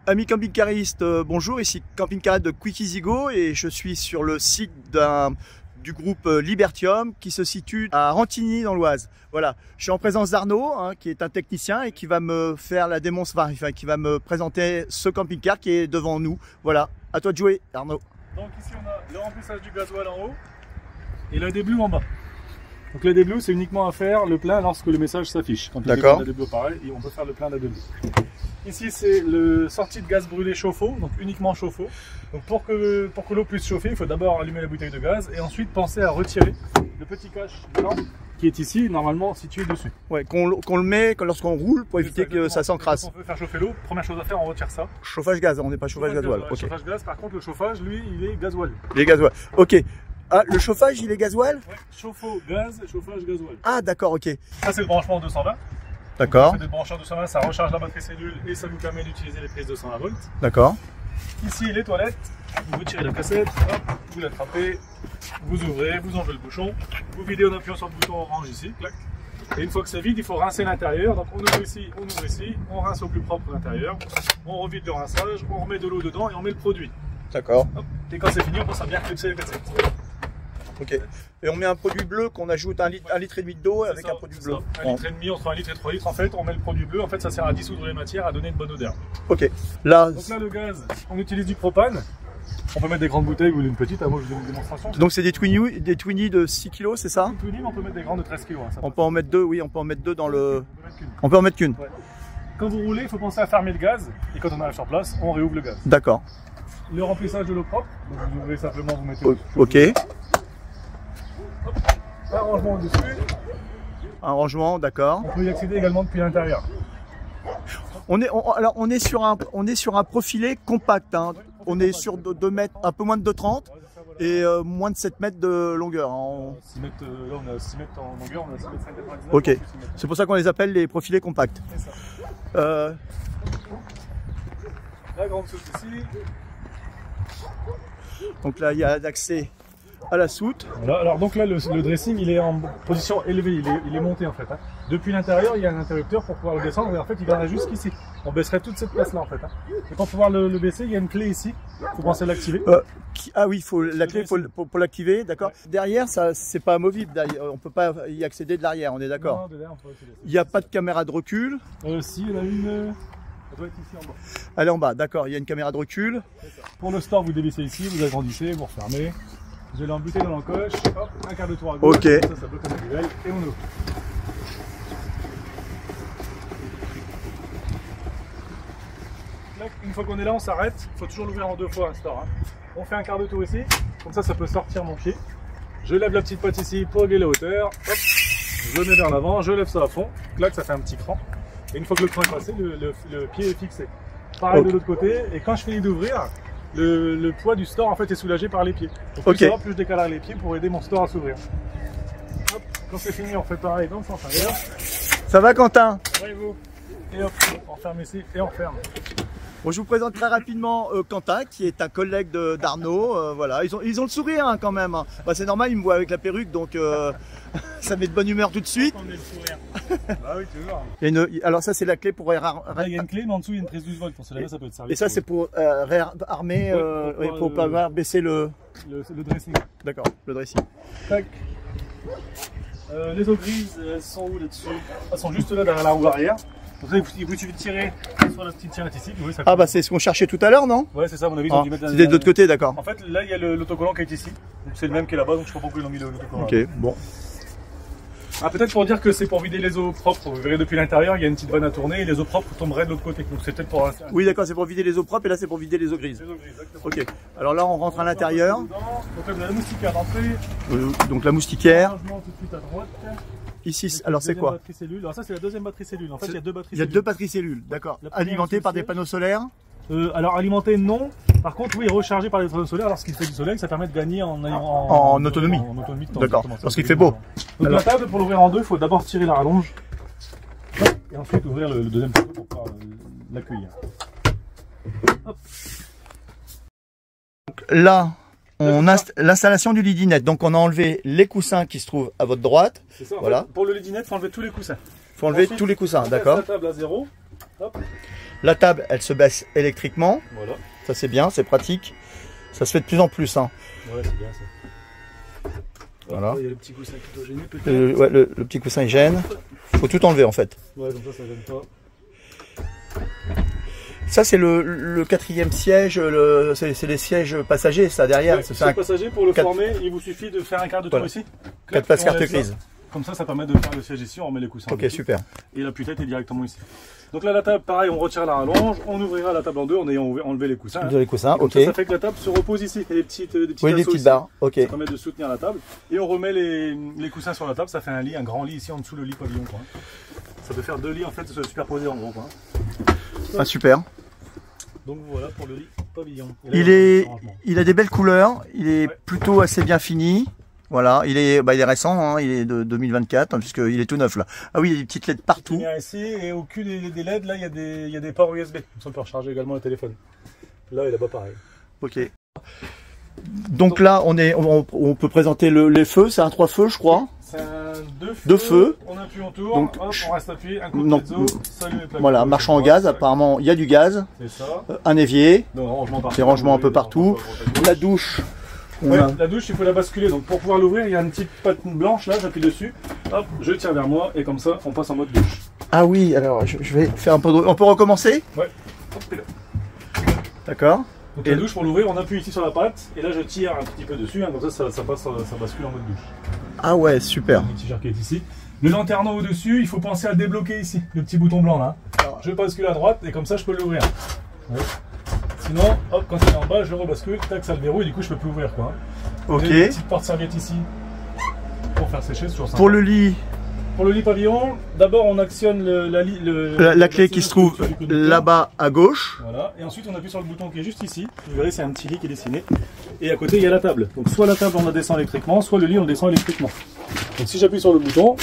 Amis camping-caristes, bonjour, ici camping-car de Quick Easy Go et je suis sur le site du groupe Libertium qui se situe à Rantigny dans l'Oise. Voilà, je suis en présence d'Arnaud qui est un technicien et qui va me faire la démonstration, qui va me présenter ce camping-car qui est devant nous. Voilà, à toi de jouer Arnaud. Donc ici on a le remplissage du gasoil en haut et la déblue en bas. Donc la déblue c'est uniquement à faire le plein lorsque le message s'affiche. Quand d'accord. La déblue pareil et on peut faire le plein de la déblue. Ici c'est le sortie de gaz brûlé chauffe-eau, donc uniquement chauffe-eau. Donc pour que l'eau puisse chauffer, il faut d'abord allumer la bouteille de gaz et ensuite penser à retirer le petit cache blanc qui est ici normalement situé dessus. Ouais, qu'on le met lorsqu'on roule pour éviter que ça s'encrasse. On peut faire chauffer l'eau, première chose à faire, on retire ça. Chauffage gaz, on n'est pas chauffage gasoil. Okay. Chauffage gaz, par contre le chauffage lui il est gasoil. Il est gasoil, ok. Ah, le chauffage il est gasoil? Ouais, chauffe-eau gaz, chauffage gasoil. Ah d'accord, ok. Ça c'est le branchement 220. D'accord. C'est des brancheurs 220, ça recharge la batterie cellule et ça vous permet d'utiliser les prises 220 volts. D'accord. Ici les toilettes, vous tirez la cassette, hop, vous l'attrapez, vous ouvrez, vous enlevez le bouchon, vous videz en appuyant sur le bouton orange ici, clac. Et une fois que c'est vide, il faut rincer l'intérieur. Donc on ouvre ici, on rince au plus propre l'intérieur, on revide le rinçage, on remet de l'eau dedans et on met le produit. D'accord. Et quand c'est fini, on pense à bien clipser les caissettes. Ok. Et on met un produit bleu qu'on ajoute un litre et demi d'eau avec ça, un produit bleu. Un litre et demi, entre 1 litre et 3 litres, en fait, on met le produit bleu. En fait, ça sert à dissoudre les matières, à donner une bonne odeur. Ok. Là, donc là, le gaz, on utilise du propane. On peut mettre des grandes bouteilles ou une petite. Moi, je donne une démonstration. Donc c'est des Twinny de 6 kg, c'est ça? Des Twinny, on peut mettre des grandes de 13 kg. Hein, on peut en mettre deux, oui, on peut en mettre deux dans le... On peut en mettre qu'une. Ouais. Quand vous roulez, il faut penser à fermer le gaz. Et quand on arrive sur place, on réouvre le gaz. D'accord. Le remplissage de l'eau propre. Donc vous ouvrez simplement, vous mettez... Ok. Un rangement au-dessus. Un rangement, d'accord. On peut y accéder également depuis l'intérieur. Alors on est sur un profilé compact. Hein. Ouais, on est sur 2 mètres, un peu moins de 2,30 et moins de 7 mètres de longueur. Hein. 6 mètres, là on a 6 mètres en longueur, on a 6 mètres 5,99. Ok. C'est pour ça qu'on les appelle les profilés compacts. C'est ça. La grande soute ici. Donc là il y a l'accès à la soute. Voilà. Alors donc là le dressing il est en position élevée, il est monté en fait. Hein. Depuis l'intérieur il y a un interrupteur pour pouvoir le descendre et en fait il viendrait jusqu'ici. On baisserait toute cette place là en fait. Hein. Et pour pouvoir le baisser il y a une clé ici, il faut penser à l'activer. Ah oui, faut la clé pour l'activer, d'accord. Ouais. Derrière ça c'est pas amovible, on peut pas y accéder de l'arrière, on est d'accord. Il n'y a pas de caméra de recul. Si, il y en a une. Elle doit être ici en bas. Elle est en bas, d'accord, il y a une caméra de recul. Pour le store vous dévissez ici, vous agrandissez, vous refermez. Vous allez embuter dans l'encoche, hop, un quart de tour à gauche, ok. Ça bloque la manivelle et on ouvre. Une fois qu'on est là, on s'arrête. Il faut toujours l'ouvrir en 2 fois un store. Hein. On fait un quart de tour ici, comme ça peut sortir mon pied. Je lève la petite patte ici pour régler la hauteur. Hop, je le mets vers l'avant, je lève ça à fond. Là, ça fait un petit cran. Et une fois que le cran est passé, le pied est fixé. Pareil de l'autre côté. Et quand je finis d'ouvrir, le poids du store en fait est soulagé par les pieds. Donc plus ça va, plus je décale les pieds pour aider mon store à s'ouvrir. Quand c'est fini, on fait pareil dans le sens inverse. Ça va Quentin? Oui, vous. Et hop, on referme ici et on referme. Bon, je vous présente très rapidement Quentin qui est un collègue d'Arnaud. Voilà, ils ont le sourire hein, quand même. Hein. Bah, c'est normal, ils me voient avec la perruque donc ça met de bonne humeur tout de suite. On est le sourire. Ah oui, toujours. Alors ça c'est la clé pour il y a une clé mais en dessous il y a une prise 12 volts. Ça peut être servi. Et ça c'est pour réarmer, pour pas baisser le dressing. D'accord, le dressing. Tac. Les eaux grises, elles sont où là-dessus? Elles sont juste là derrière la roue arrière. Donc ça, il vous suffit de tirer sur la petite tirette ici. Oui, ça bah c'est ce qu'on cherchait tout à l'heure, non? Ouais, c'est ça, à mon avis. C'était de l'autre côté, d'accord. En fait, là, il y a l'autocollant qui est ici. C'est le même qui est là-bas, donc je ne sais pas pourquoi ils ont mis l'autocollant. Ok, bon. Ah, peut-être pour dire que c'est pour vider les eaux propres. Vous verrez depuis l'intérieur, il y a une petite vanne à tourner et les eaux propres tomberaient de l'autre côté. Donc c'est peut-être pour... Oui, d'accord, c'est pour vider les eaux propres et là c'est pour vider les eaux grises. Les eaux grises, exactement. Ok. Alors là, on rentre à l'intérieur. Donc là, vous avez la moustiquaire d'entrée. Donc la moustiquaire. Changement tout de suite à droite. Ici, alors c'est quoi? Alors ça c'est la deuxième batterie cellule. En fait, il y a 2 batteries cellule. Il y a 2 batteries cellules, d'accord. Alimentées par des panneaux solaires? Alors alimenté non, par contre oui rechargé par les panneaux solaires lorsqu'il fait du soleil, ça permet de gagner en autonomie. En autonomie d'accord, parce qu'il fait beau. Donc la table pour l'ouvrir en 2, il faut d'abord tirer la rallonge et ensuite ouvrir le deuxième couteau pour pouvoir l'accueillir. Là, on a l'installation du lidinette, donc on a enlevé les coussins qui se trouvent à votre droite. C'est ça, voilà. Pour le lidinette, il faut enlever tous les coussins. Il faut enlever tous les coussins, d'accord. La table à 0. Hop. La table, elle se baisse électriquement. Voilà. Ça c'est bien, c'est pratique. Ça se fait de plus en plus. Hein. Ouais, c'est bien ça. Voilà. Il y a le petit coussin qui doit gêner peut-être. Le petit coussin il gêne. Faut tout enlever en fait. Ouais, comme ça gêne pas. Ça c'est le quatrième siège, c'est les sièges passagers ça derrière. Ouais, c'est siège passager, pour le 4... former, il vous suffit de faire un quart de tour ici. 4 places carte grise. Comme ça permet de faire le siège ici, on remet les coussins. Ok, super. Et l'appui-tête est directement ici. Donc là, la table, pareil, on retire la rallonge, on ouvrira la table en deux en ayant enlevé les coussins. Les coussins, ok. Ça fait que la table se repose ici. Il y a des petites oui, des petites barres, ok. Ça permet de soutenir la table. Et on remet les coussins sur la table, ça fait un lit, un grand lit ici en dessous le lit pavillon. Quoi. Ça peut faire deux lits en fait se superposer en gros. Quoi. Ah, super. Donc voilà pour le lit pavillon. Là, il a des belles couleurs, il est plutôt assez bien fini. Voilà, il est récent, hein, il est de 2024, hein, puisqu'il est tout neuf là. Ah oui, il y a des petites LED partout. Ici, et au cul des LED, là, il y a des ports USB. Comme ça, on peut recharger également le téléphone. Là et là-bas, pareil. Ok. Donc là, on peut présenter les feux, c'est un 3 feux, je crois. C'est un 2 feux. 2 feux. On appuie, on tourne, donc, hop, on reste appuyé, un coup de piezo, salut les plaques. Voilà, marchant au gaz, apparemment, il y a du gaz. C'est ça. Un évier. Des rangements un peu partout. La douche. La douche, il faut la basculer. Donc pour pouvoir l'ouvrir, il y a une petite patte blanche là, j'appuie dessus. Hop, je tire vers moi et comme ça, on passe en mode douche. Ah oui, alors je vais faire un peu de... On peut recommencer? Ouais. Hop, et là. D'accord. Donc la douche, pour l'ouvrir, on appuie ici sur la patte et là je tire un petit peu dessus, hein, comme ça bascule en mode douche. Ah ouais, super. Le petit qui est ici. Le lanterneau au-dessus, il faut penser à le débloquer ici, le petit bouton blanc là. Alors, je bascule à droite et comme ça je peux l'ouvrir. Ouais. Sinon, hop, quand il est en bas, je le rebascule, tac, ça le verrouille et du coup je peux plus ouvrir quoi. Ok. Une petite porte-serviette ici pour faire sécher, c'est toujours sympa. Pour le lit. Pour le lit pavillon, d'abord on actionne la clé qui se trouve là-bas à gauche. Voilà, et ensuite on appuie sur le bouton qui est juste ici. Vous verrez, c'est un petit lit qui est dessiné. Et à côté il y a la table. Donc soit la table on la descend électriquement, soit le lit on le descend électriquement. Donc si j'appuie sur le bouton,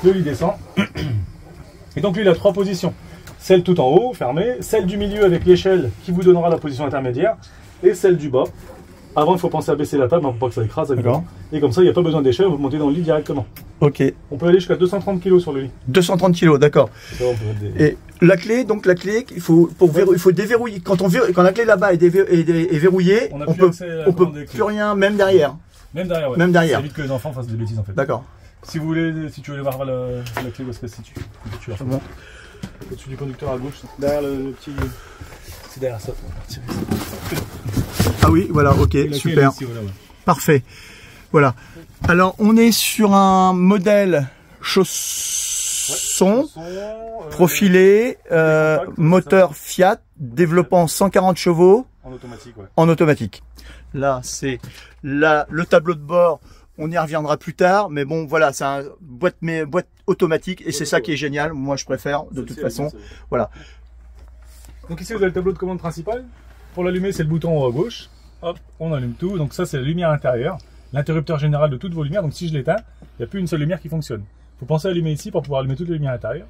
le lit descend. Et donc lui il a 3 positions. Celle tout en haut, fermée, celle du milieu avec l'échelle qui vous donnera la position intermédiaire, et celle du bas. Avant, il faut penser à baisser la table, hein, pour pas que ça écrase. Et comme ça, il n'y a pas besoin d'échelle, vous montez dans le lit directement. Ok. On peut aller jusqu'à 230 kg sur le lit. 230 kg, d'accord. Et la clé, il faut déverrouiller. Quand la clé là-bas est verrouillée, on peut plus rien, même derrière. Même derrière, ouais. Même derrière. Ça évite que les enfants fassent des bêtises en fait. D'accord. Si tu veux voir la clé où est-ce qu'elle se situe. Au-dessus du conducteur à gauche, derrière le petit... C'est derrière ça. Ah oui, voilà, ok, super. Ici, voilà, ouais. Parfait. Voilà. Alors, on est sur un modèle chausson, profilé, moteur Fiat, développant 140 chevaux. En automatique, ouais. En automatique. Là, c'est le tableau de bord. On y reviendra plus tard, mais bon, voilà, c'est un boîte automatique et c'est ça qui est génial. Moi, je préfère de toute façon. Voilà. Donc ici, vous avez le tableau de commande principal. Pour l'allumer, c'est le bouton en haut à gauche. Hop, on allume tout. Donc ça, c'est la lumière intérieure, l'interrupteur général de toutes vos lumières. Donc si je l'éteins, il n'y a plus une seule lumière qui fonctionne. Il faut penser à allumer ici pour pouvoir allumer toutes les lumières intérieures.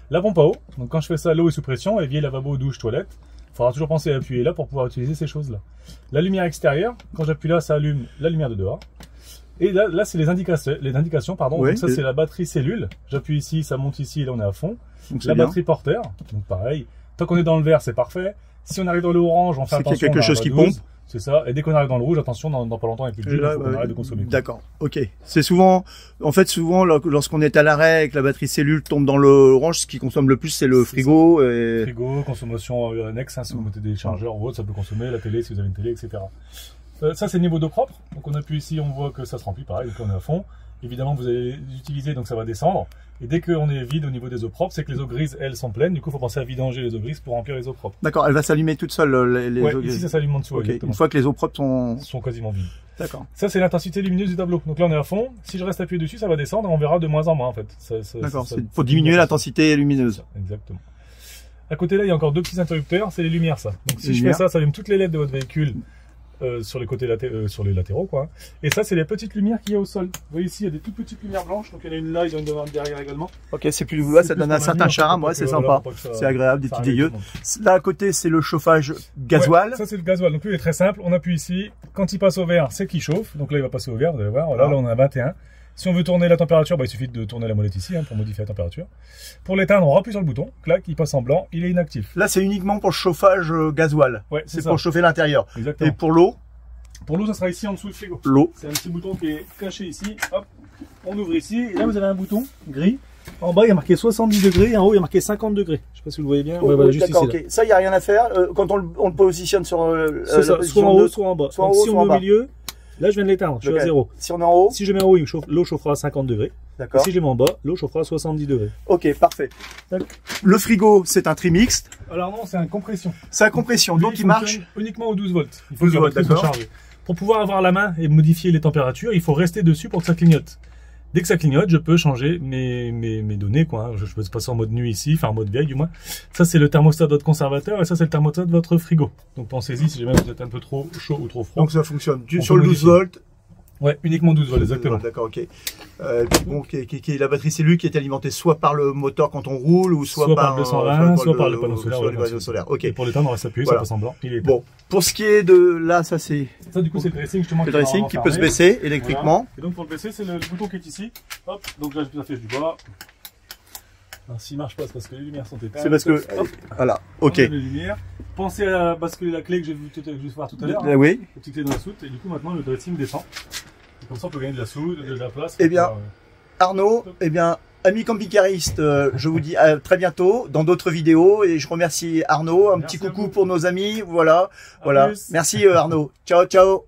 La pompe à eau. Donc quand je fais ça, l'eau est sous pression, évier, lavabo, douche, toilette. Il faudra toujours penser à appuyer là pour pouvoir utiliser ces choses-là. La lumière extérieure. Quand j'appuie là, ça allume la lumière de dehors. Et là c'est les indications, pardon. Oui, donc ça, c'est la batterie cellule. J'appuie ici, ça monte ici, et là, on est à fond. La batterie porteur. Donc, pareil. Tant qu'on est dans le vert, c'est parfait. Si on arrive dans le orange, on fait attention. C'est quelque chose qui pompe. C'est ça. Et dès qu'on arrive dans le rouge, attention, dans pas longtemps, il n'y a plus de jus, il faut qu'on arrête de consommer. D'accord. Ok. C'est souvent, lorsqu'on est à l'arrêt et que la batterie cellule tombe dans le orange, ce qui consomme le plus, c'est le frigo. Frigo, consommation annexe, hein, si vous mettez des chargeurs ou autre, ça peut consommer, la télé, si vous avez une télé, etc. Ça, c'est le niveau d'eau propre. Donc, on appuie ici, on voit que ça se remplit, pareil, donc on est à fond. Évidemment, vous allez l'utiliser, donc ça va descendre. Et dès qu'on est vide au niveau des eaux propres, c'est que les eaux grises, elles, sont pleines. Du coup, il faut penser à vidanger les eaux grises pour remplir les eaux propres. D'accord, elle va s'allumer toute seule, les eaux grises. Ici, ça s'allume en dessous. Okay. Une fois que les eaux propres sont quasiment vides. D'accord. Ça, c'est l'intensité lumineuse du tableau. Donc là, on est à fond. Si je reste appuyé dessus, ça va descendre et on verra de moins en moins, en fait. D'accord, il faut diminuer l'intensité lumineuse. Exactement. À côté, là, il y a encore 2 petits interrupteurs. C'est les lumières, ça. Donc si je fais ça, ça allume toutes les LED de votre véhicule. Sur les côtés sur les latéraux quoi. Et ça c'est les petites lumières qu'il y a au sol. Vous voyez ici il y a des toutes petites lumières blanches, donc il y en a une là, il y en a une derrière également. Ok, c'est plus ça donne un certain charme, ouais, c'est sympa. C'est agréable, des petits dégueux. Là à côté c'est le chauffage gasoil. Ouais, ça c'est le gasoil. Donc lui il est très simple, on appuie ici, quand il passe au vert, c'est qu'il chauffe. Donc là il va passer au vert, vous allez voir. Là on est à 21. Si on veut tourner la température, bah, il suffit de tourner la molette ici pour modifier la température. Pour l'éteindre, on appuie sur le bouton, clac, il passe en blanc, il est inactif. Là, c'est uniquement pour le chauffage gasoil. Ouais, c'est pour chauffer l'intérieur. Exactement. Et pour l'eau? Pour l'eau, ça sera ici en dessous du frigo. L'eau. C'est un petit bouton qui est caché ici. Hop, on ouvre ici. Et là, vous avez un bouton gris. En bas, il y a marqué 70 degrés. En haut, il y a marqué 50 degrés. Je ne sais pas si vous le voyez bien. Oh, ouais, voilà, juste ici. Okay. Ça, il n'y a rien à faire. Quand on le positionne sur c'est ça, soit en haut, soit en bas. Soit donc, en haut, si on soit en met bas. au milieu, là, je viens de l'éteindre. Je suis à 0. Si on est en haut? Si je mets en haut, l'eau chauffera à 50 degrés. D'accord. Si je mets en bas, l'eau chauffera à 70 degrés. Ok, parfait. Le frigo, c'est un trimixte. Alors non, c'est un compression. C'est un compression, donc il marche uniquement aux 12 volts. Il faut 12 que la volts, batterie soit chargée. Pour pouvoir avoir la main et modifier les températures, il faut rester dessus pour que ça clignote. Dès que ça clignote, je peux changer mes données, quoi. Je peux passer en mode nuit ici, enfin en mode vieille du moins. Ça, c'est le thermostat de votre conservateur et ça, c'est le thermostat de votre frigo. Donc pensez-y si jamais vous êtes un peu trop chaud ou trop froid. Donc ça fonctionne sur le 12 volts. Ouais, uniquement 12 volts, exactement. D'accord, ok. Bon, la batterie, c'est lui qui est alimenté soit par le moteur quand on roule, ou soit par le 220, soit par le panneau solaire. Ok. Et pour l'éteindre, on reste appuyé, voilà. Ça passe en blanc. Il est bon, pour ce qui est de là, ça c'est. Ça, du coup, c'est le dressing justement. Le dressing qui peut se baisser électriquement. Voilà. Et donc pour le baisser, c'est le bouton qui est ici. Hop, donc là, j'affiche du bas. S'il marche pas, c'est parce que les lumières sont éteintes. C'est parce que. Hop. Voilà, ok. Les lumières. Pensez à basculer la clé que j'ai vu voir tout à l'heure. Oui. La petite clé dans la soute. Et du coup, maintenant, le dressing descend. Et comme ça, on peut gagner de la soude, de la place. Eh bien, Arnaud, eh bien, amis camping-caristes, je vous dis à très bientôt dans d'autres vidéos. Et je remercie Arnaud. Un petit coucou pour nos amis. Voilà. Merci Arnaud. Ciao, ciao.